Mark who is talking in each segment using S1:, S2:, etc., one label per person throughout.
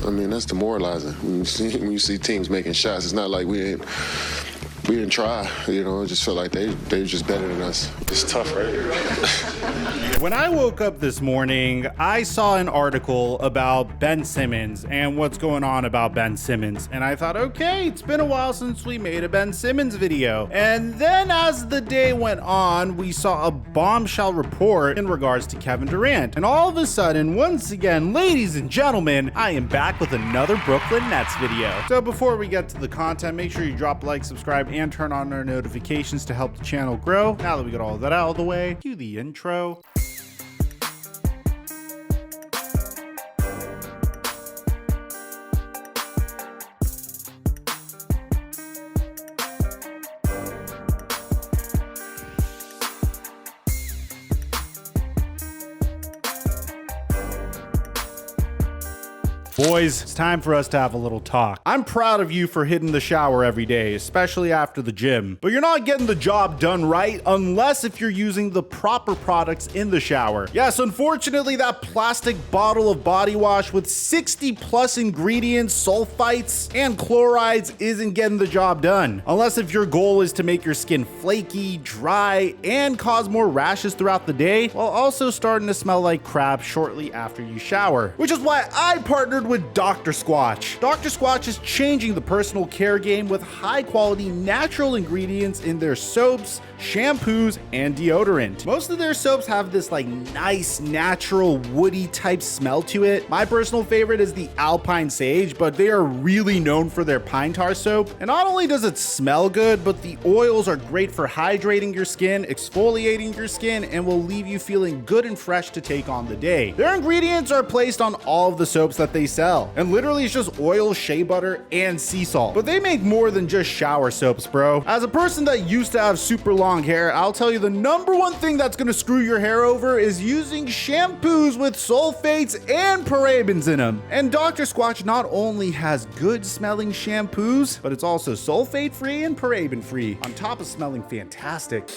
S1: I mean, that's demoralizing. When you see teams making shots, it's not like we didn't try, you know. It just felt like they were just better than us. It's tough, right?
S2: When I woke up this morning, I saw an article about Ben Simmons and what's going on about Ben Simmons. And I thought, okay, it's been a while since we made a Ben Simmons video. And then as the day went on, we saw a bombshell report in regards to Kevin Durant. And all of a sudden, once again, ladies and gentlemen, I am back with another Brooklyn Nets video. So before we get to the content, make sure you drop a like, subscribe, and turn on our notifications to help the channel grow. Now that we got all of that out of the way, cue the intro. Boys, it's time for us to have a little talk. I'm proud of you for hitting the shower every day, especially after the gym. But you're not getting the job done right unless if you're using the proper products in the shower. Yes, unfortunately, that plastic bottle of body wash with 60 plus ingredients, sulfites, and chlorides isn't getting the job done. Unless if your goal is to make your skin flaky, dry, and cause more rashes throughout the day, while also starting to smell like crap shortly after you shower. Which is why I partnered with Dr. Squatch. Dr. Squatch is changing the personal care game with high quality natural ingredients in their soaps, shampoos, and deodorant. Most of their soaps have this like nice natural woody type smell to it. My personal favorite is the Alpine Sage, but they are really known for their pine tar soap. And not only does it smell good, but the oils are great for hydrating your skin, exfoliating your skin, and will leave you feeling good and fresh to take on the day. Their ingredients are placed on all of the soaps that they sell, and literally it's just oil, shea butter, and sea salt. But they make more than just shower soaps, bro. As a person that used to have super long hair, I'll tell you the number one thing that's gonna screw your hair over is using shampoos with sulfates and parabens in them. And Dr. Squatch not only has good smelling shampoos, but it's also sulfate free and paraben free, on top of smelling fantastic.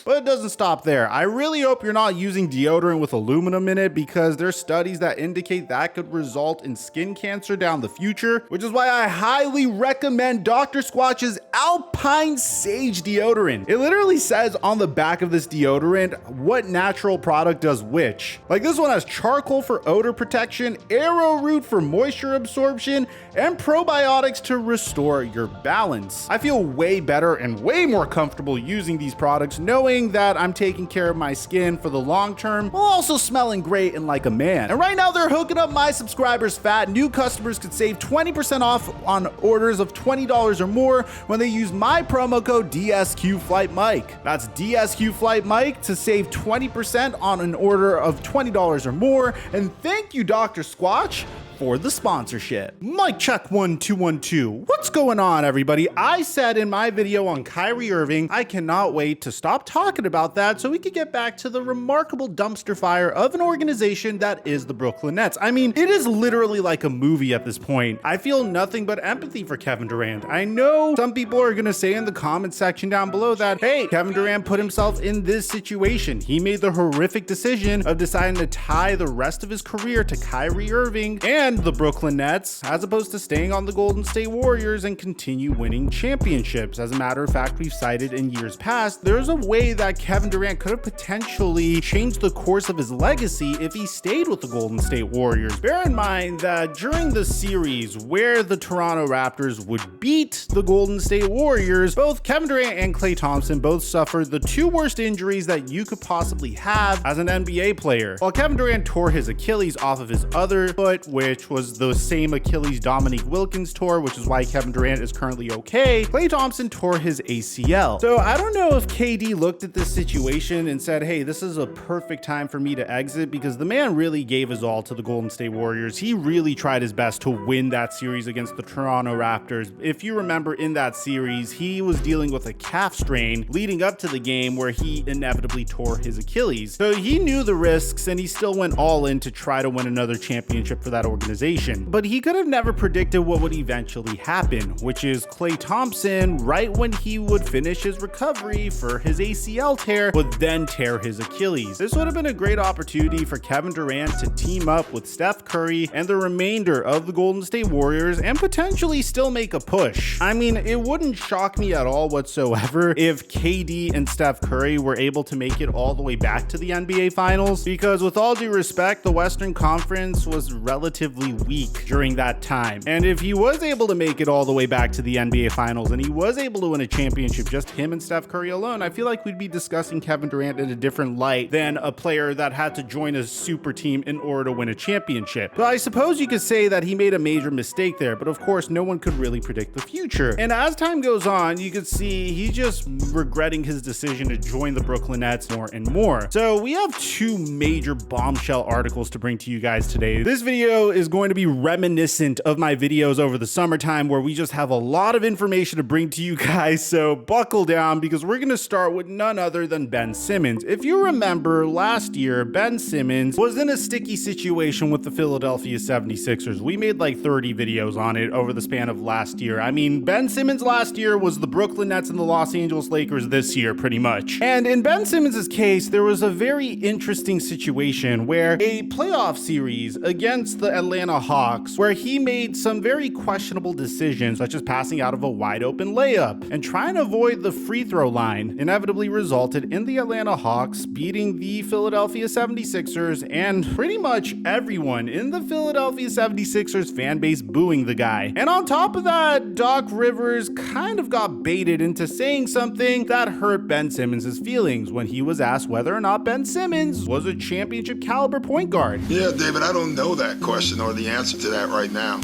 S2: But it doesn't stop there. I really hope you're not using deodorant with aluminum in it, because there's studies that indicate that could result in skin cancer down the future, which is why I highly recommend Dr. Squatch's Alpine Sage deodorant. It literally says on the back of this deodorant what natural product does which. Like this one has charcoal for odor protection, arrowroot for moisture absorption, and probiotics to restore your balance. I feel way better and way more comfortable using these products knowing that I'm taking care of my skin for the long term while also smelling great and like a man. And right now they're hooking up my subscribers fat. New customers could save 20% off on orders of $20 or more when they use my promo code DSQFlightMike. That's DSQFlightMike to save 20% on an order of $20 or more. And thank you, Dr. Squatch, for the sponsorship. Mic check 1 2 1 2. What's going on, everybody? I said in my video on Kyrie Irving, I cannot wait to stop talking about that so we could get back to the remarkable dumpster fire of an organization that is the Brooklyn Nets. I mean, it is literally like a movie at this point. I feel nothing but empathy for Kevin Durant. I know some people are gonna say in the comment section down below that, hey, Kevin Durant put himself in this situation. He made the horrific decision of deciding to tie the rest of his career to Kyrie Irving and the Brooklyn Nets, as opposed to staying on the Golden State Warriors and continue winning championships. As a matter of fact, we've cited in years past, there's a way that Kevin Durant could have potentially changed the course of his legacy if he stayed with the Golden State Warriors. Bear in mind that during the series where the Toronto Raptors would beat the Golden State Warriors, both Kevin Durant and Klay Thompson both suffered the two worst injuries that you could possibly have as an NBA player. While Kevin Durant tore his Achilles off of his other foot, which was the same Achilles Dominique Wilkins tore, which is why Kevin Durant is currently okay, Klay Thompson tore his ACL. So I don't know if KD looked at this situation and said, hey, this is a perfect time for me to exit, because the man really gave his all to the Golden State Warriors. He really tried his best to win that series against the Toronto Raptors. If you remember, in that series, he was dealing with a calf strain leading up to the game where he inevitably tore his Achilles. So he knew the risks and he still went all in to try to win another championship for that organization. organization. But he could have never predicted what would eventually happen, which is Klay Thompson, right when he would finish his recovery for his ACL tear, would then tear his Achilles. This would have been a great opportunity for Kevin Durant to team up with Steph Curry and the remainder of the Golden State Warriors and potentially still make a push. I mean, it wouldn't shock me at all whatsoever if KD and Steph Curry were able to make it all the way back to the NBA Finals, because with all due respect, the Western Conference was relatively weak during that time. And if he was able to make it all the way back to the NBA Finals and he was able to win a championship, just him and Steph Curry alone, I feel like we'd be discussing Kevin Durant in a different light than a player that had to join a super team in order to win a championship. But I suppose you could say that he made a major mistake there, but of course no one could really predict the future. And as time goes on, you could see he's just regretting his decision to join the Brooklyn Nets more and more. So we have two major bombshell articles to bring to you guys today. This video is going to be reminiscent of my videos over the summertime where we just have a lot of information to bring to you guys, so buckle down because we're going to start with none other than Ben Simmons. If you remember last year, Ben Simmons was in a sticky situation with the Philadelphia 76ers. We made like 30 videos on it over the span of last year. I mean, Ben Simmons last year was the Brooklyn Nets and the Los Angeles Lakers this year, pretty much. And in Ben Simmons' case, there was a very interesting situation where a playoff series against the Atlanta Hawks, where he made some very questionable decisions, such as passing out of a wide open layup and trying to avoid the free throw line, inevitably resulted in the Atlanta Hawks beating the Philadelphia 76ers and pretty much everyone in the Philadelphia 76ers fan base booing the guy. And on top of that, Doc Rivers kind of got baited into saying something that hurt Ben Simmons' feelings when he was asked whether or not Ben Simmons was a championship caliber point guard.
S3: Yeah, David, I don't know that question or the answer to that right now,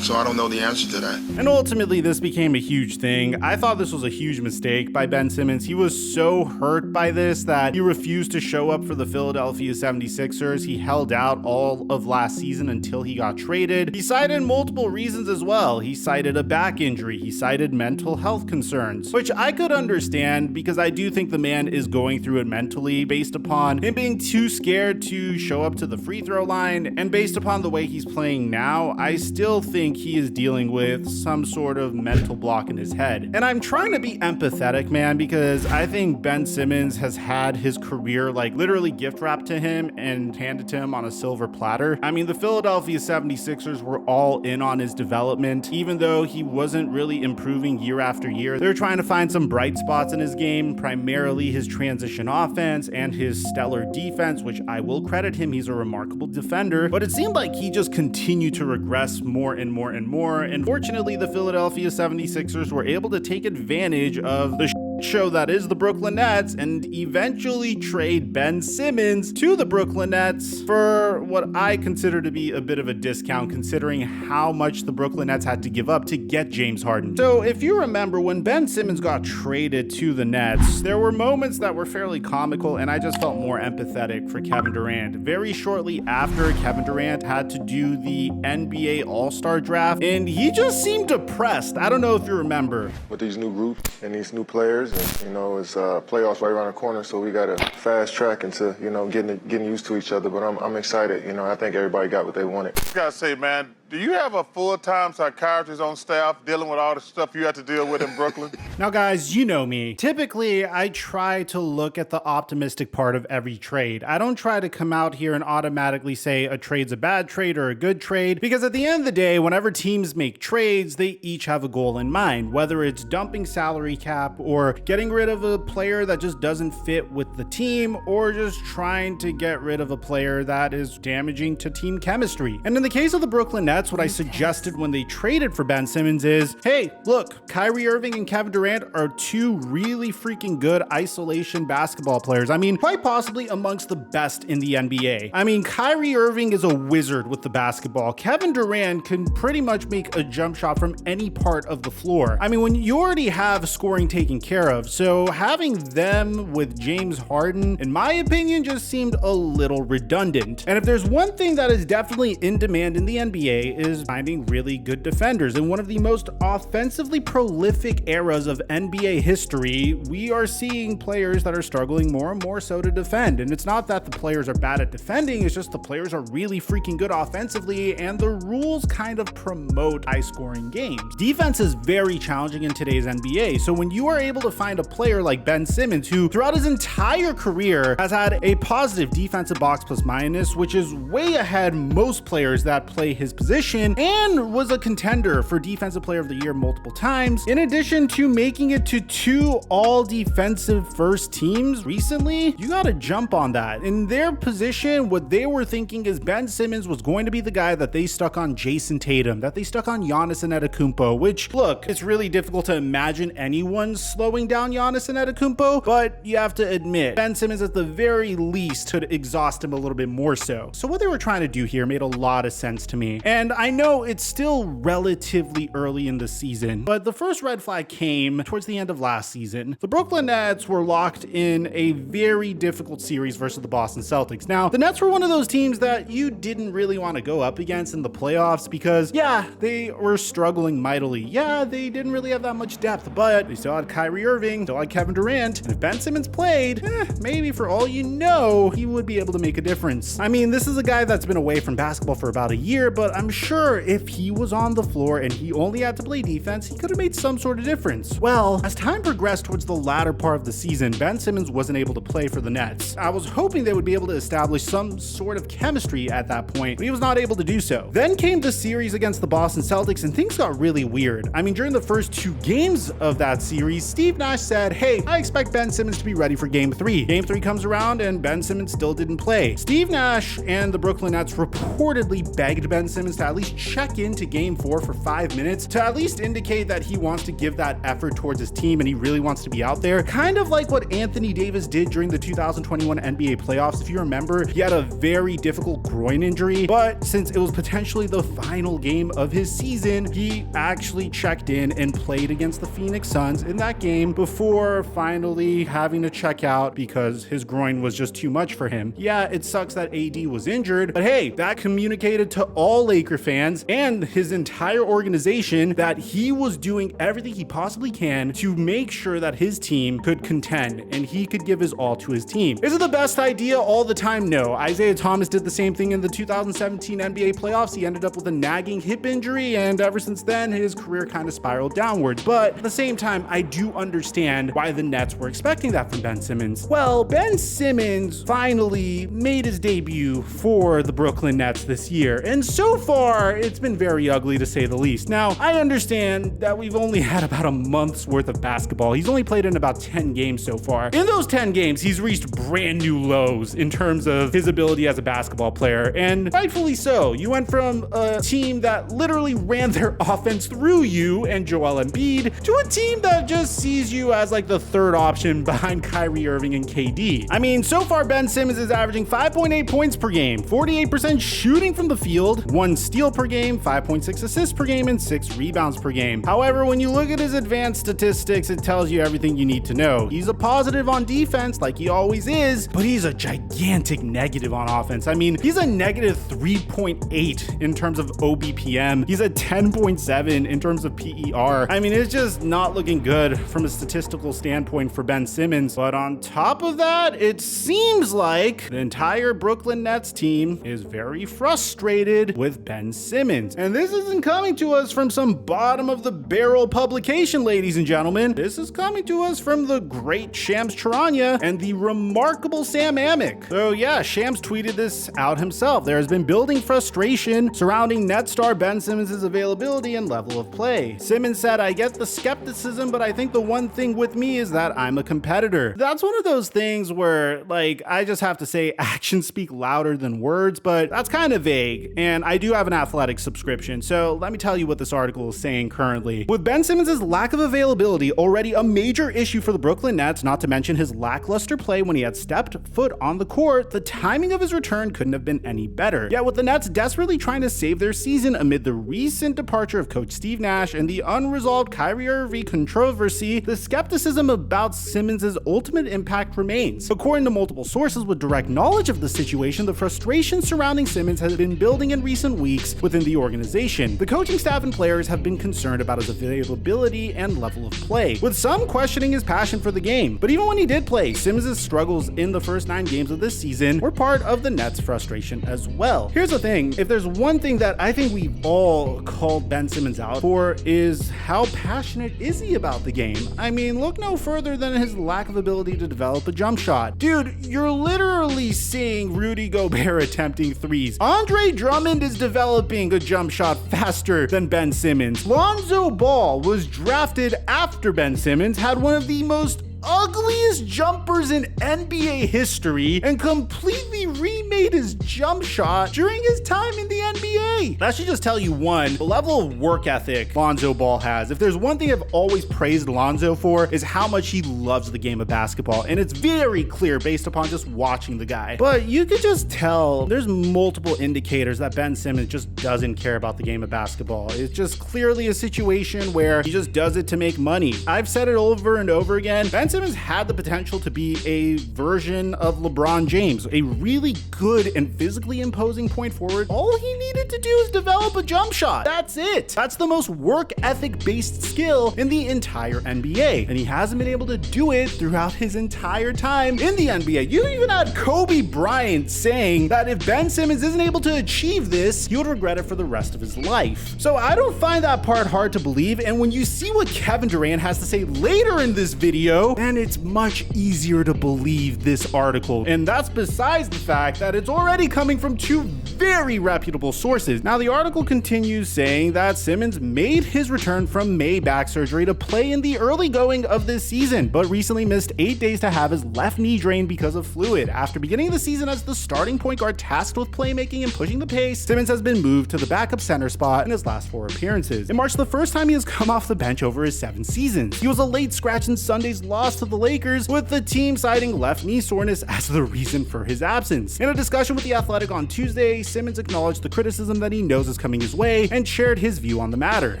S3: so I don't know the answer to that.
S2: And ultimately, this became a huge thing. I thought this was a huge mistake by Ben Simmons. He was so hurt by this that he refused to show up for the Philadelphia 76ers. He held out all of last season until he got traded. He cited multiple reasons as well. He cited a back injury. He cited mental health concerns, which I could understand because I do think the man is going through it mentally based upon him being too scared to show up to the free throw line, and based upon the way he's playing now, I still think he is dealing with some sort of mental block in his head. And I'm trying to be empathetic, man, because I think Ben Simmons has had his career like literally gift wrapped to him and handed to him on a silver platter. I mean, the Philadelphia 76ers were all in on his development, even though he wasn't really improving year after year. They're trying to find some bright spots in his game, primarily his transition offense and his stellar defense, which I will credit him. He's a remarkable defender, but it seemed like he just continued to regress more and more and more. And fortunately, the Philadelphia 76ers were able to take advantage of the show that is the Brooklyn Nets and eventually trade Ben Simmons to the Brooklyn Nets for what I consider to be a bit of a discount considering how much the Brooklyn Nets had to give up to get James Harden. So if you remember, when Ben Simmons got traded to the Nets, there were moments that were fairly comical and I just felt more empathetic for Kevin Durant. Very shortly after, Kevin Durant had to do the NBA All-Star draft and he just seemed depressed. I don't know if you remember.
S1: With these new groups and these new players, and it's playoffs right around the corner, so we got to fast track into getting used to each other. But I'm excited. I think everybody got what they wanted.
S4: I gotta say, man, do you have a full-time psychiatrist on staff dealing with all the stuff you have to deal with in Brooklyn?
S2: Now, guys, you know me. Typically, I try to look at the optimistic part of every trade. I don't try to come out here and automatically say a trade's a bad trade or a good trade, because at the end of the day, whenever teams make trades, they each have a goal in mind, whether it's dumping salary cap or getting rid of a player that just doesn't fit with the team, or just trying to get rid of a player that is damaging to team chemistry. And in the case of the Brooklyn Nets, what I suggested when they traded for Ben Simmons is, hey, look, Kyrie Irving and Kevin Durant are two really freaking good isolation basketball players. I mean, quite possibly amongst the best in the NBA. I mean, Kyrie Irving is a wizard with the basketball. Kevin Durant can pretty much make a jump shot from any part of the floor. I mean, when you already have scoring taken care of, so having them with James Harden, in my opinion, just seemed a little redundant. And if there's one thing that is definitely in demand in the NBA, NBA is finding really good defenders. In one of the most offensively prolific eras of NBA history, we are seeing players that are struggling more and more so to defend. And it's not that the players are bad at defending, it's just the players are really freaking good offensively, and the rules kind of promote high-scoring games. Defense is very challenging in today's NBA, so when you are able to find a player like Ben Simmons, who throughout his entire career has had a positive defensive box plus minus, which is way ahead most players that play his position, and was a contender for Defensive Player of the Year multiple times, in addition to making it to 2 all-defensive first teams recently, you gotta jump on that. In their position, what they were thinking is Ben Simmons was going to be the guy that they stuck on Jason Tatum, that they stuck on Giannis Antetokounmpo, which, look, it's really difficult to imagine anyone slowing down Giannis Antetokounmpo, but you have to admit, Ben Simmons at the very least could exhaust him a little bit more so. So what they were trying to do here made a lot of sense to me. And I know it's still relatively early in the season, but the first red flag came towards the end of last season. The Brooklyn Nets were locked in a very difficult series versus the Boston Celtics. Now, the Nets were one of those teams that you didn't really want to go up against in the playoffs because, yeah, they were struggling mightily. Yeah, they didn't really have that much depth, but they still had Kyrie Irving, still had Kevin Durant, and if Ben Simmons played, maybe for all you know, he would be able to make a difference. I mean, this is a guy that's been away from basketball for about a year, but I'm sure if he was on the floor and he only had to play defense, he could have made some sort of difference. Well, as time progressed towards the latter part of the season, Ben Simmons wasn't able to play for the Nets. I was hoping they would be able to establish some sort of chemistry at that point, but he was not able to do so. Then came the series against the Boston Celtics, and things got really weird. I mean, during the first 2 games of that series, Steve Nash said, hey, I expect Ben Simmons to be ready for game 3. Game 3 comes around and Ben Simmons still didn't play. Steve Nash and the Brooklyn Nets reportedly begged Ben Simmons to at least check into game 4 for 5 minutes to at least indicate that he wants to give that effort towards his team and he really wants to be out there. Kind of like what Anthony Davis did during the 2021 NBA playoffs. If you remember, he had a very difficult groin injury, but since it was potentially the final game of his season, he actually checked in and played against the Phoenix Suns in that game before finally having to check out because his groin was just too much for him. Yeah, it sucks that AD was injured, but hey, that communicated to all Laker fans and his entire organization that he was doing everything he possibly can to make sure that his team could contend and he could give his all to his team. Is it the best idea all the time? No. Isaiah Thomas did the same thing in the 2017 NBA playoffs. He ended up with a nagging hip injury, and ever since then, his career kind of spiraled downwards. But at the same time, I do understand why the Nets were expecting that from Ben Simmons. Well, Ben Simmons finally made his debut for the Brooklyn Nets this year, and so far, it's been very ugly to say the least. Now, I understand that we've only had about a month's worth of basketball. He's only played in about 10 games so far. In those 10 games, he's reached brand new lows in terms of his ability as a basketball player, and rightfully so. You went from a team that literally ran their offense through you and Joel Embiid to a team that just sees you as like the third option behind Kyrie Irving and KD. I mean, so far Ben Simmons is averaging 5.8 points per game, 48% shooting from the field, 1 steal per game, 5.6 assists per game, and 6 rebounds per game. However, when you look at his advanced statistics, it tells you everything you need to know. He's a positive on defense like he always is, but he's a gigantic negative on offense. I mean, he's a negative 3.8 in terms of OBPM. He's a 10.7 in terms of PER. I mean, it's just not looking good from a statistical standpoint for Ben Simmons. But on top of that, it seems like the entire Brooklyn Nets team is very frustrated with Ben Simmons. And this isn't coming to us from some bottom of the barrel publication, ladies and gentlemen. This is coming to us from the great Shams Charania and the remarkable Sam Amick. So yeah, Shams tweeted this out himself. There has been building frustration surrounding net star Ben Simmons' availability and level of play. Simmons said, I get the skepticism, but I think the one thing with me is that I'm a competitor. That's one of those things where, like, I just have to say actions speak louder than words, but that's kind of vague. And I do have an Athletic subscription, so let me tell you what this article is saying currently. With Ben Simmons' lack of availability already a major issue for the Brooklyn Nets, not to mention his lackluster play when he had stepped foot on the court, the timing of his return couldn't have been any better. Yet with the Nets desperately trying to save their season amid the recent departure of coach Steve Nash and the unresolved Kyrie Irving controversy, the skepticism about Simmons' ultimate impact remains. According to multiple sources with direct knowledge of the situation, the frustration surrounding Simmons has been building in recent weeks, critiques within the organization. The coaching staff and players have been concerned about his availability and level of play, with some questioning his passion for the game. But even when he did play, Simmons' struggles in the first 9 games of this season were part of the Nets' frustration as well. Here's the thing, if there's one thing that I think we've all called Ben Simmons out for, is how passionate is he about the game. I mean, look no further than his lack of ability to develop a jump shot. Dude, you're literally seeing Rudy Gobert attempting threes. Andre Drummond is developing a jump shot faster than Ben Simmons. Lonzo Ball was drafted after Ben Simmons, had one of the most ugliest jumpers in NBA history, and completely remade his jump shot during his time in the NBA. That should just tell you the level of work ethic Lonzo Ball has. If there's one thing I've always praised Lonzo for, is how much he loves the game of basketball, and it's very clear based upon just watching the guy. But you could just tell there's multiple indicators that Ben Simmons just doesn't care about the game of basketball. It's just clearly a situation where he just does it to make money. I've said it over and over again, Ben Simmons had the potential to be a version of LeBron James, a really good and physically imposing point forward. All he needed to do is develop a jump shot. That's it. That's the most work ethic based skill in the entire NBA. And he hasn't been able to do it throughout his entire time in the NBA. You even had Kobe Bryant saying that if Ben Simmons isn't able to achieve this, he would regret it for the rest of his life. So I don't find that part hard to believe. And when you see what Kevin Durant has to say later in this video, man, it's much easier to believe this article. And that's besides the fact that it's already coming from 2 very reputable sources. Now, the article continues saying that Simmons made his return from May back surgery to play in the early going of this season, but recently missed 8 days to have his left knee drained because of fluid. After beginning the season as the starting point guard tasked with playmaking and pushing the pace, Simmons has been moved to the backup center spot in his last 4 appearances. In March, the first time he has come off the bench over his 7 seasons. He was a late scratch in Sunday's loss to the Lakers, with the team citing left knee soreness as the reason for his absence. In a discussion with The Athletic on Tuesday, Simmons acknowledged the criticism that he knows is coming his way and shared his view on the matter.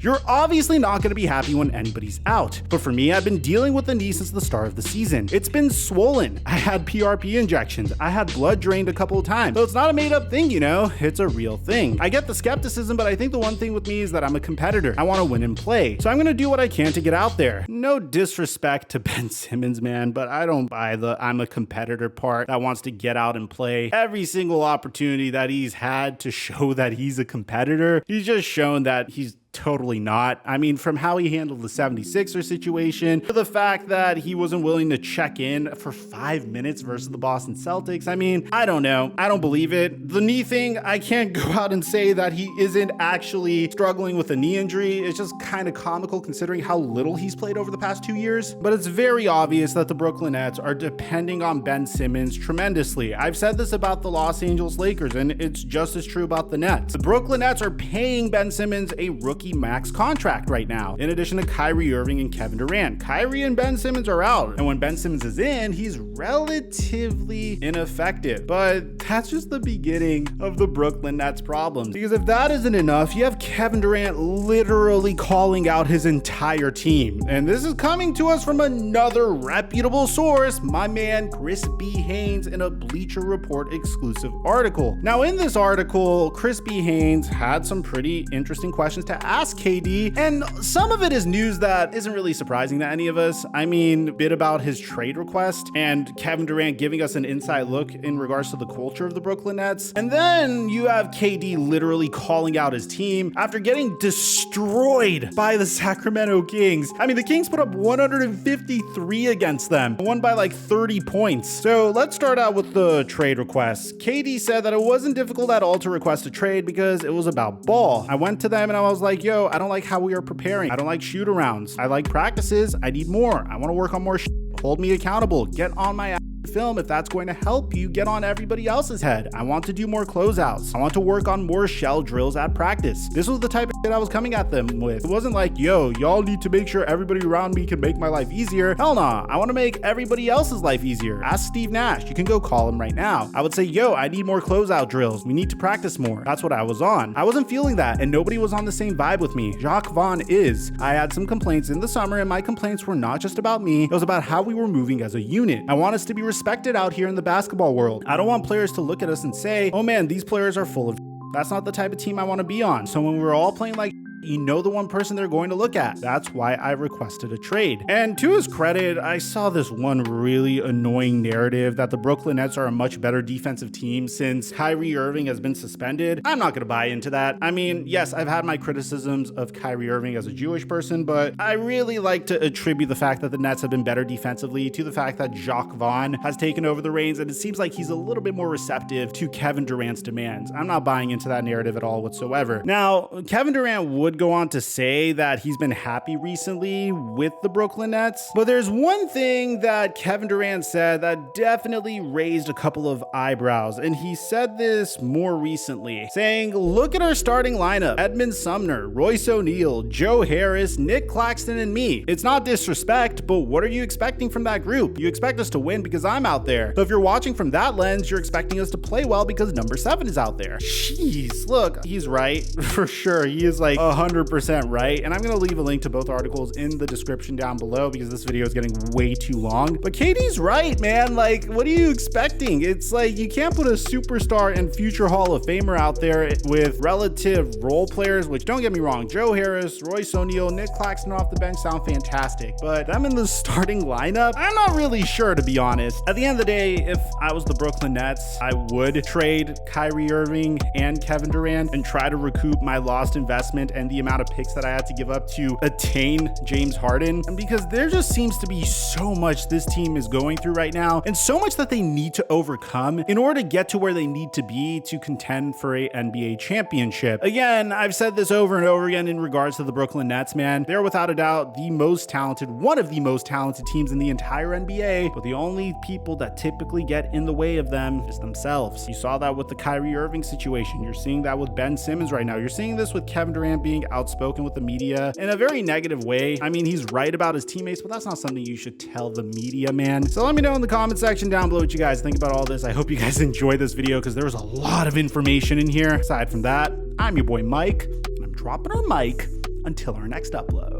S2: You're obviously not going to be happy when anybody's out, but for me, I've been dealing with the knee since the start of the season. It's been swollen. I had PRP injections. I had blood drained a couple of times. So it's not a made up thing, you know, it's a real thing. I get the skepticism, but I think the one thing with me is that I'm a competitor. I want to win and play. So I'm going to do what I can to get out there. No disrespect to Ben Simmons, man, but I don't buy the I'm a competitor part that wants to get out and play. Every single opportunity that he's had to show that he's a competitor, he's just shown that he's totally not. I mean, from how he handled the 76er situation to the fact that he wasn't willing to check in for 5 minutes versus the Boston Celtics. I mean, I don't know. I don't believe it. The knee thing, I can't go out and say that he isn't actually struggling with a knee injury. It's just kind of comical considering how little he's played over the past 2 years. But it's very obvious that the Brooklyn Nets are depending on Ben Simmons tremendously. I've said this about the Los Angeles Lakers, and it's just as true about the Nets. The Brooklyn Nets are paying Ben Simmons a rookie max contract right now, in addition to Kyrie Irving and Kevin Durant. Kyrie and Ben Simmons are out, and when Ben Simmons is in, he's relatively ineffective. But that's just the beginning of the Brooklyn Nets problems, because if that isn't enough, you have Kevin Durant literally calling out his entire team. And this is coming to us from another reputable source, my man Chris B. Haynes, in a Bleacher Report exclusive article. Now, in this article, Chris B. Haynes had some pretty interesting questions to ask KD, and some of it is news that isn't really surprising to any of us. I mean, a bit about his trade request and Kevin Durant giving us an inside look in regards to the culture of the Brooklyn Nets. And then you have KD literally calling out his team after getting destroyed by the Sacramento Kings. I mean, the Kings put up 153 against them, won by like 30 points. So let's start out with the trade request. KD said that it wasn't difficult at all to request a trade because it was about ball. I went to them and I was like, yo, I don't like how we are preparing. I don't like shoot arounds. I like practices. I need more. I want to work on more shit. Hold me accountable. Get on my film if that's going to help you get on everybody else's head. I want to do more closeouts. I want to work on more shell drills at practice. This was the type of shit I was coming at them with. It wasn't like, yo, y'all need to make sure everybody around me can make my life easier. Hell nah. I want to make everybody else's life easier. Ask Steve Nash. You can go call him right now. I would say, yo, I need more closeout drills. We need to practice more. That's what I was on. I wasn't feeling that, and nobody was on the same vibe with me. Jacques Vaughn is. I had some complaints in the summer, and my complaints were not just about me. It was about how we were moving as a unit. I want us to be respected out here in the basketball world. I don't want players to look at us and say, oh man, these players are full of That's not the type of team I want to be on. So when we're all playing like, you know the one person they're going to look at. That's why I requested a trade. And to his credit, I saw this one really annoying narrative that the Brooklyn Nets are a much better defensive team since Kyrie Irving has been suspended. I'm not going to buy into that. I mean, yes, I've had my criticisms of Kyrie Irving as a Jewish person, but I really like to attribute the fact that the Nets have been better defensively to the fact that Jacques Vaughn has taken over the reins, and it seems like he's a little bit more receptive to Kevin Durant's demands. I'm not buying into that narrative at all whatsoever. Now, Kevin Durant would go on to say that he's been happy recently with the Brooklyn Nets, but there's one thing that Kevin Durant said that definitely raised a couple of eyebrows, and he said this more recently, saying, look at our starting lineup: Edmund Sumner, Royce O'Neal, Joe Harris, Nick Claxton, and me. It's not disrespect, but what are you expecting from that group? You expect us to win because I'm out there. So if you're watching from that lens, you're expecting us to play well because number 7 is out there. Jeez, look, he's right for sure. He is like 100% right, and I'm gonna leave a link to both articles in the description down below because this video is getting way too long. But KD's right, man. Like, what are you expecting? It's like you can't put a superstar and future Hall of Famer out there with relative role players, which, don't get me wrong, Joe Harris, Royce O'Neal, Nick Claxton off the bench sound fantastic, but them in the starting lineup, I'm not really sure, to be honest. At the end of the day, if I was the Brooklyn Nets, I would trade Kyrie Irving and Kevin Durant and try to recoup my lost investment and the amount of picks that I had to give up to attain James Harden. And because there just seems to be so much this team is going through right now, and so much that they need to overcome in order to get to where they need to be to contend for a NBA championship. Again, I've said this over and over again in regards to the Brooklyn Nets, man. They're without a doubt the most talented, one of the most talented teams in the entire NBA, but the only people that typically get in the way of them is themselves. You saw that with the Kyrie Irving situation. You're seeing that with Ben Simmons right now. You're seeing this with Kevin Durant being outspoken with the media in a very negative way. I mean, he's right about his teammates, but that's not something you should tell the media, man. So let me know in the comment section down below what you guys think about all this. I hope you guys enjoyed this video because there was a lot of information in here. Aside from that, I'm your boy Mike, and I'm dropping our mic until our next upload.